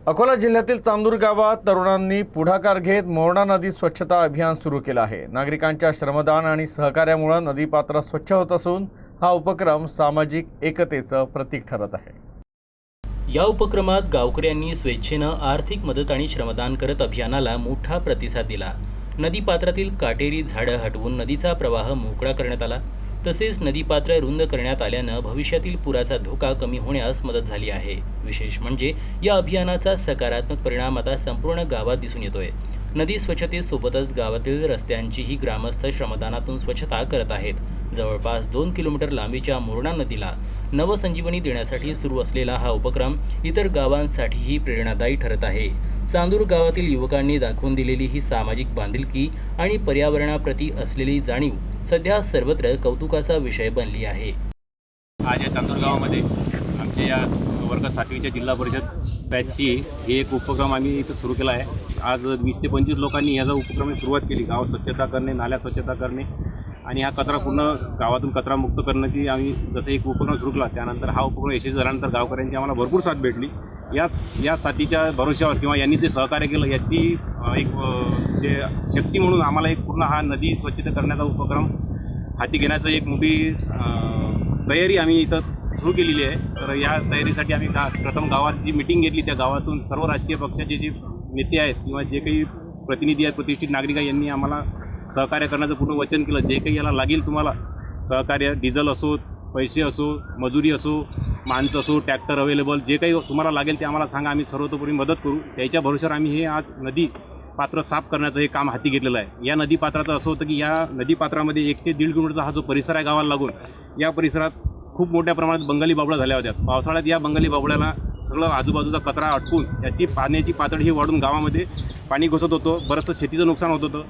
अकोला जिल्ह्यातील चांदूर गावात तरुणांनी पुढाकार घेत मोरणा नदी स्वच्छता अभियान सुरू केलं आहे। नागरिकांच्या श्रमदान आणि सहकार्यामुळे नदीपात्र स्वच्छ होत असून हा उपक्रम सामाजिक एकतेचं प्रतीक ठरत आहे। या उपक्रमात गावकऱ्यांनी स्वेच्छेनं आर्थिक मदत आणि श्रमदान करत अभियानाला मोठा प्रतिसाद दिला। नदीपात्रातील काटेरी झाडं हटवून नदीचा प्रवाह मोकळा करण्यात आला। तसेच नदीपात्र रुंद करण्यात आल्यानं भविष्यातील पुराचा धोका कमी होण्यास मदत झाली आहे। विशेष म्हणजे या अभियानाचा सकारात्मक परिणाम आता संपूर्ण गावात दिसून येतोय। नदी स्वच्छतेसोबतच गावातील रस्त्यांचीही ग्रामस्थ श्रमदानातून स्वच्छता करत आहेत। जवळपास 2 किलोमीटर लांबीच्या मोरणा नदीला नवसंजीवनी देण्यासाठी सुरू असलेला हा उपक्रम इतर गावांसाठीही प्रेरणादायी ठरत आहे। चांदूर गावातील युवकांनी दाखवून दिलेली ही सामाजिक बांधिलकी आणि पर्यावरणाप्रती असलेली जाणीव सध्या सर्वत्र कौतुकाचा विषय बनली आहे। आज या चांदूर गावामध्ये आमच्या या वर्ग 7वीच्या जिल्हा परिषद बॅचची हे एक उपक्रम आम्ही इथं सुरू केला आहे। आज 20 ते 25 लोकांनी याचा उपक्रम सुरुवात केली। गाव स्वच्छता करणे, नाल्या स्वच्छता करणे आणि हा कचरा पूर्ण गावातून कचरामुक्त करण्याची आम्ही जसं एक उपक्रम सुरू केला। त्यानंतर हा उपक्रम यशस्वी झाल्यानंतर गावकऱ्यांची आम्हाला भरपूर साथ भेटली। या साथीच्या भरोश्यावर किंवा यांनी जे सहकार्य केलं याची एक जे शक्ती म्हणून आम्हाला एक पूर्ण हा नदी स्वच्छता करण्याचा उपक्रम हाती घेण्याचं एक मोठी तयारी आम्ही इथं सुरू केलेली आहे। तर या तयारीसाठी आम्ही प्रथम गावात जी मीटिंग घेतली, त्या गावातून सर्व राजकीय पक्षाचे जे नेते आहेत किंवा जे काही प्रतिनिधी आहेत, प्रतिष्ठित नागरिक आहेत, यांनी आम्हाला सहकार्य करण्याचं पूर्ण वचन केलं। जे काही याला लागेल तुम्हाला सहकार्य, डिझेल असो, पैसे असो, मजुरी असो, माणसं असो, ट्रॅक्टर अवेलेबल, जे काही तुम्हाला लागेल ते आम्हाला सांगा, आम्ही सर्वतोपरी मदत करू। त्याच्या भरोश्यावर आम्ही हे आज नदी पात्र साफ करण्याचं हे काम हाती घेतलेलं आहे। या नदीपात्राचं असं होतं की या नदीपात्रामध्ये 1 ते 1.5 किलोमीटरचा हा जो परिसर आहे गावाला लागून, या परिसरात खूप मोठ्या प्रमाणात बंगाली बावळ्या झाल्या होत्या। पावसाळ्यात या बंगाली बावळ्याला सगळं आजूबाजूचा कचरा अटकून याची पाण्याची पातळी ही वाढून गावामध्ये पाणी घुसत होतं, बरंचसं शेतीचं नुकसान होत होतं।